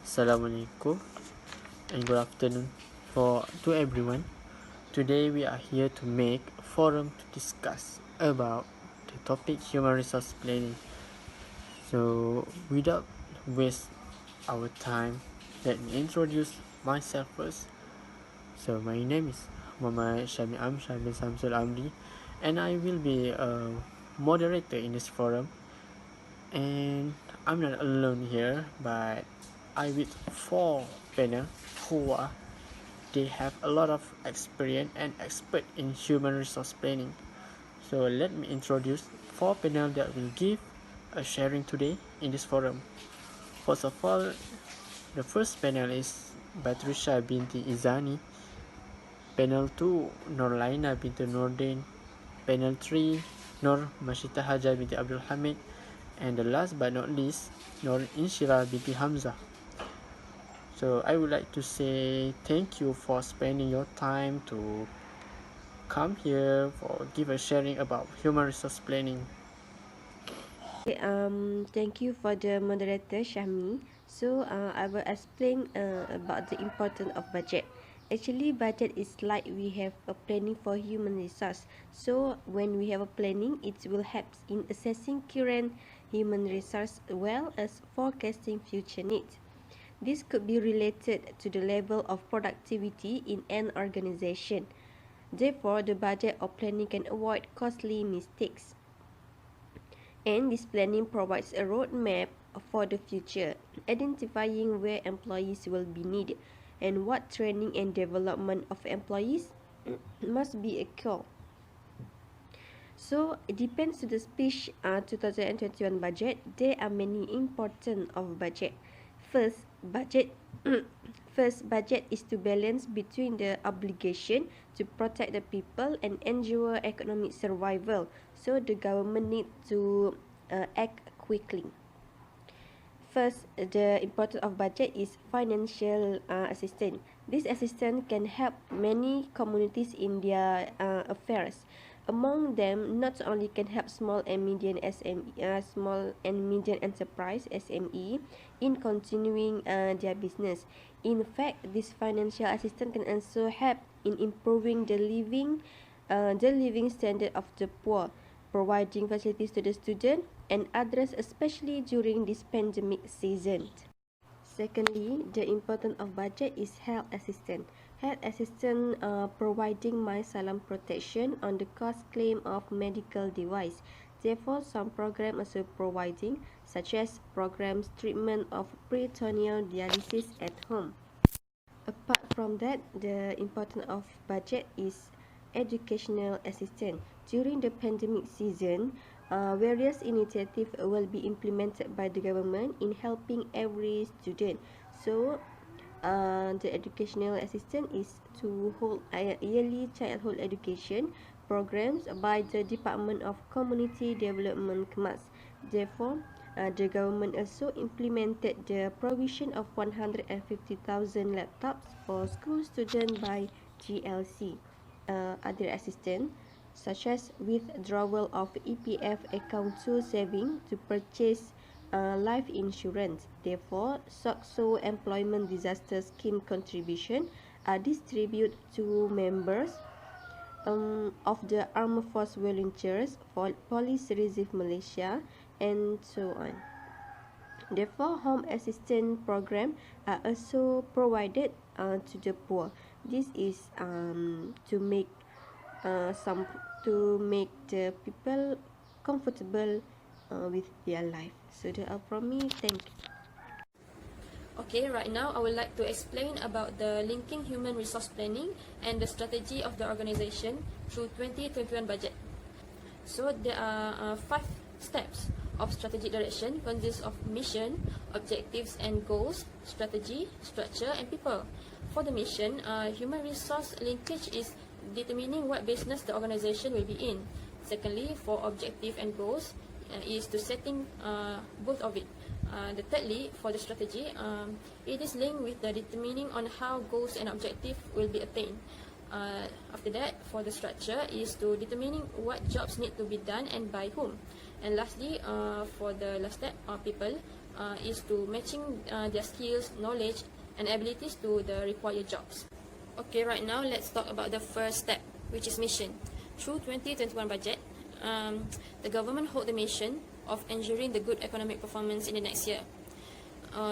Assalamualaikum and good afternoon to everyone. Today we are here to make a forum to discuss about the topic human resource planning. So without waste our time, let me introduce myself first. So my name is Muhammad Syami Amsyah bin Samsul Amri, and I will be a moderator in this forum. And I'm not alone here, but I with 4 panel who they have a lot of experience and expert in human resource planning. So let me introduce 4 panel that will give a sharing today in this forum. First of all, the first panel is Batrisha binti Izani. Panel 2, Norlaina binti Nordin. Panel 3, Nur Mashita Haja binti Abdul Hamid. And the last but not least, Nur Inshira binti Hamzah. So I would like to say thank you for spending your time to come here for give a sharing about human resource planning. Thank you for the moderator Syami. So I will explain about the importance of budget. Actually, budget is like we have a planning for human resource. So when we have a planning, it will help in assessing current human resource as well as forecasting future needs. This could be related to the level of productivity in an organization. Therefore, the budget or planning can avoid costly mistakes. And this planning provides a roadmap for the future, identifying where employees will be needed and what training and development of employees must be occurred. So it depends to the speech 2021 budget. There are many important of budget. First, budget is to balance between the obligation to protect the people and ensure economic survival. So the government need to act quickly. First, the importance of budget is financial assistance. This assistance can help many communities in their affairs. Among them, not only can help small and medium enterprise (SME) in continuing their business. In fact, this financial assistance can also help in improving the living standard of the poor, providing facilities to the student and others, especially during this pandemic season. Secondly, the importance of budget is health assistance. Health assistance providing my salam protection on the cost claim of medical device. Therefore, some programs also providing, such as programs treatment of peritoneal dialysis at home. Apart from that, the importance of budget is educational assistance. During the pandemic season, various initiatives will be implemented by the government in helping every student. So, the educational assistance is to hold yearly childhood education programs by the Department of Community Development (KEMAS). Therefore, the government also implemented the provision of 150,000 laptops for school students by GLC. Other assistance, such as withdrawal of EPF account to saving to purchase life insurance. Therefore, SOCSO Employment Disaster Scheme contribution are distributed to members of the Armed Force Volunteers, Police Reserve Malaysia, and so on. Therefore, home assistance program are also provided to the poor. This is to make the people comfortable with their life. So that's all from me. Thank you. Okay, right now I would like to explain about the linking human resource planning and the strategy of the organization through 2021 budget. So there are 5 steps of strategic direction, consists of mission, objectives and goals, strategy, structure and people. For the mission, human resource linkage is determining what business the organization will be in. Secondly, for objective and goals, is to setting both of it. Thirdly, for the strategy, it is linked with the determining on how goals and objective will be attained. After that, for the structure, is to determining what jobs need to be done and by whom. And lastly, for the last step, people is to matching their skills, knowledge, and abilities to the required jobs. Okay, right now let's talk about the first step, which is mission. Through 2021 budget, the government hold the mission of ensuring the good economic performance in the next year.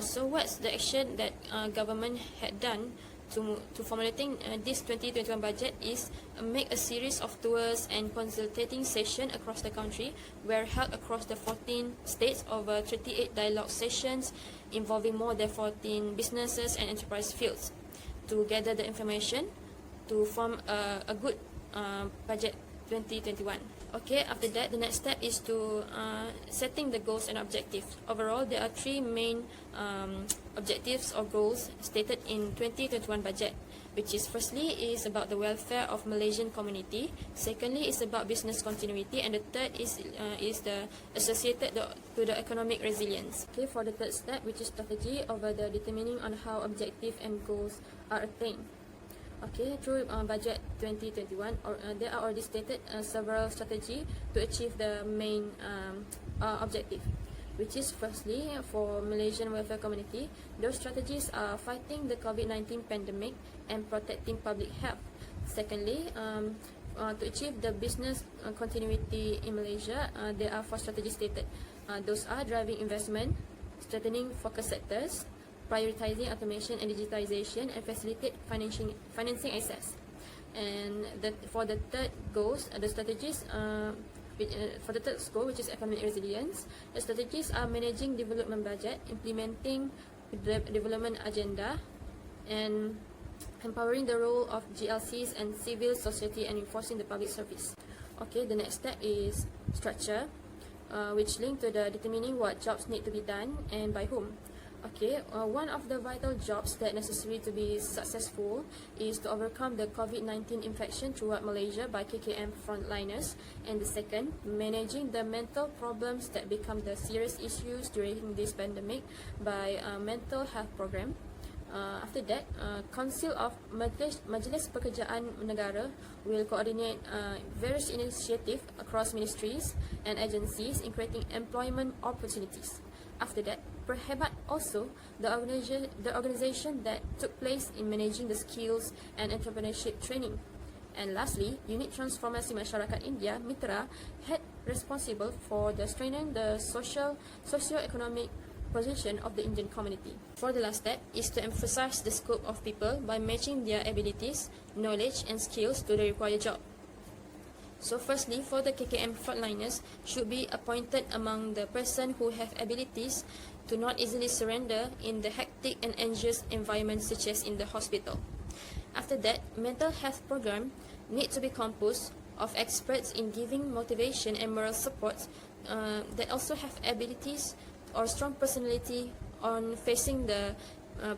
So what's the action that government had done to formulating this 2021 budget is make a series of tours and consultating sessions across the country were held across the 14 states over 38 dialogue sessions involving more than 14 businesses and enterprise fields to gather the information to form a good budget 2021. Okay, after that, the next step is to setting the goals and objectives. Overall, there are three main objectives or goals stated in 2021 budget, which is firstly is about the welfare of Malaysian community, secondly is about business continuity, and the third is the associated to the economic resilience. Okay, for the third step, which is strategy over the determining on how objective and goals are attained. Okay, through budget 2021, there are already stated several strategies to achieve the main objective, which is firstly for Malaysian welfare community. Those strategies are fighting the COVID-19 pandemic and protecting public health. Secondly, to achieve the business continuity in Malaysia, there are four strategies stated. Those are driving investment, strengthening focus sectors, prioritizing automation and digitization, and facilitate financing access. And for the third goals, the strategies for the third goal, which is economic resilience, the strategies are managing development budget, implementing the development agenda, and empowering the role of GLCs and civil society, and enforcing the public service. Okay, the next step is structure, which link to the determining what jobs need to be done and by whom. Okay, one of the vital jobs that necessary to be successful is to overcome the COVID-19 infection throughout Malaysia by KKM frontliners, and the second, managing the mental problems that become the serious issues during this pandemic by mental health program. After that, Council of Majlis Pekerjaan Negara will coordinate various initiatives across ministries and agencies in creating employment opportunities. After that, Perhebat also the organization that took place in managing the skills and entrepreneurship training. And lastly, Unit Transformasi Masyarakat India, Mitra, had responsible for the strengthening the socio-economic position of the Indian community. For the last step is to emphasize the scope of people by matching their abilities, knowledge, and skills to the required job. So firstly, for the KKM frontliners should be appointed among the person who have abilities to not easily surrender in the hectic and anxious environment such as in the hospital. After that, mental health program need to be composed of experts in giving motivation and moral support that also have abilities or strong personality on facing the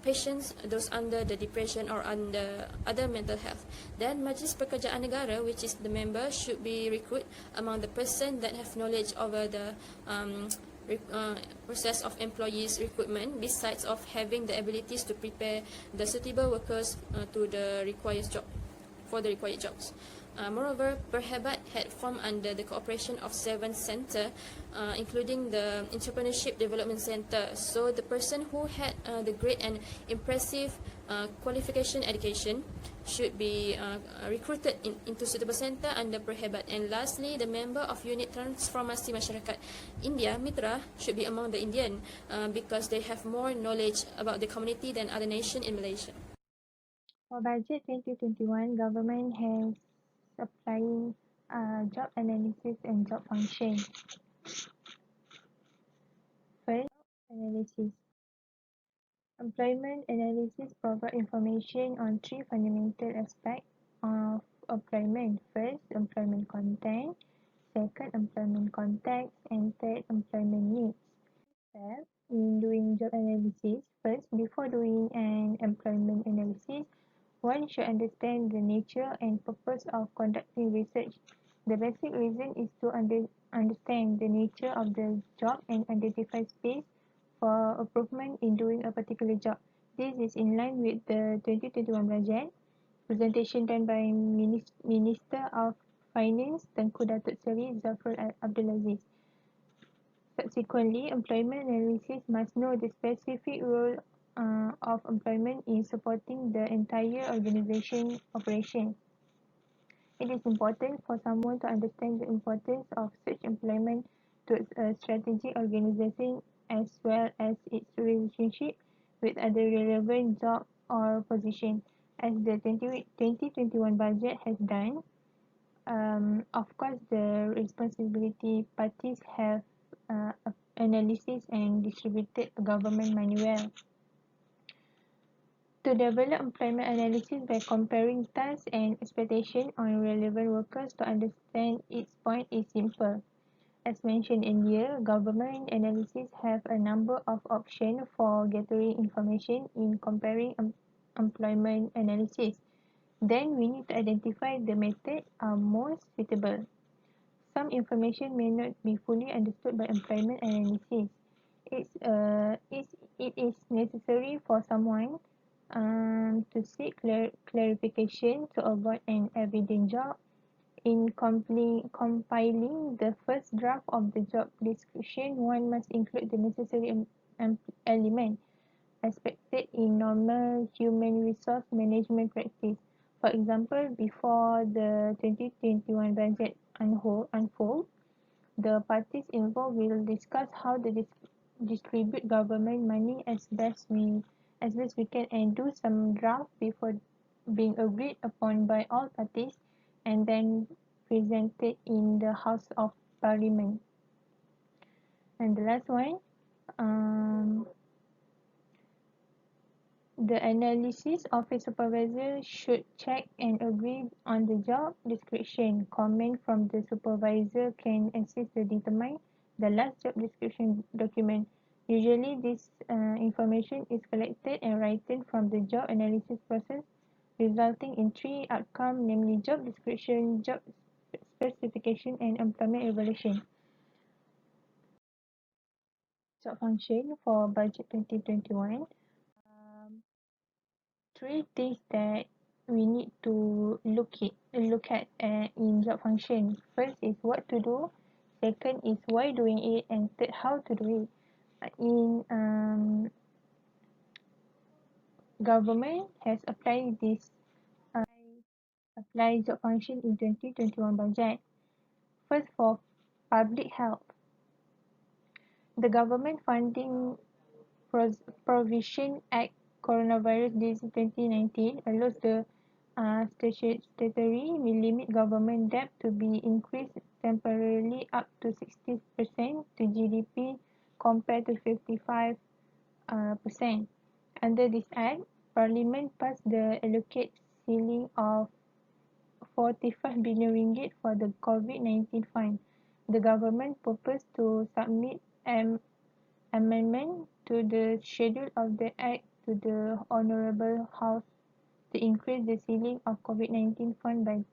patients, those under the depression or under other mental health. Then Majlis Pekerjaan Negara, which is the member, should be recruited among the person that have knowledge over the process of employees recruitment, besides of having the abilities to prepare the suitable workers to the required job, for the required jobs. Moreover, Perhebat had formed under the cooperation of 7 centres, including the Entrepreneurship Development Centre. So the person who had the great and impressive qualification education should be recruited into suitable centre under Perhebat. And lastly, the member of Unit Transformasi Masyarakat India, Mitra, should be among the Indian because they have more knowledge about the community than other nations in Malaysia. For budget 2021, government has applying job analysis and job function. First, analysis. Employment analysis provides information on 3 fundamental aspects of employment. First, employment content. Second, employment context. And third, employment needs. Step in doing job analysis. First, before doing an employment analysis, one should understand the nature and purpose of conducting research. The basic reason is to understand the nature of the job and identify space for improvement in doing a particular job. This is in line with the 2021 budget presentation done by Minister of Finance Tengku Datuk Seri Zafrul Abdul Aziz. Subsequently, employment analysis must know the specific role of employment in supporting the entire organization operation. It is important for someone to understand the importance of such employment to a strategic organization as well as its relationship with other relevant job or position, as the 2021 budget has done. Of course, the responsibility parties have analysis and distributed government money well. To develop employment analysis by comparing tasks and expectations on relevant workers to understand its point is simple. As mentioned earlier, government analysis have a number of options for gathering information in comparing employment analysis. Then we need to identify the method are most suitable. Some information may not be fully understood by employment analysis. It is necessary for someone to seek clarification to avoid an evident job. In compiling the first draft of the job description, one must include the necessary element expected in normal human resource management practice. For example, before the 2021 budget unfold, the parties involved will discuss how to distribute government money as best we can and do some draft before being agreed upon by all parties and then presented in the House of Parliament. And the last one, the analysis office supervisor should check and agree on the job description. Comment from the supervisor can assist to determine the last job description document. Usually, this information is collected and written from the job analysis process, resulting in three outcomes, namely job description, job specification, and employment evaluation. Job function for budget 2021. Three things that we need to look at in job function. First is what to do, second is why doing it, and third how to do it. In government has applied this apply job function in 2021 budget. First, for public health, the government funding Provision Act Coronavirus Disease 2019 allows the statutory limit government debt to be increased temporarily up to 60% to GDP compared to 55%. Under this act, Parliament passed the allocate ceiling of 45 billion ringgit for the COVID-19 fund. The government proposed to submit amendment to the schedule of the Act to the Honourable House to increase the ceiling of COVID-19 fund by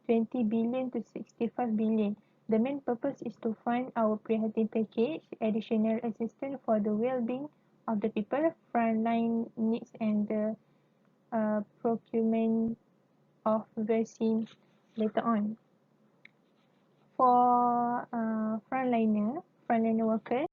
20 billion to 65 billion. The main purpose is to fund our Prihatin package, additional assistance for the well-being of the people, frontline needs and the procurement of vaccine later on. For frontliner worker,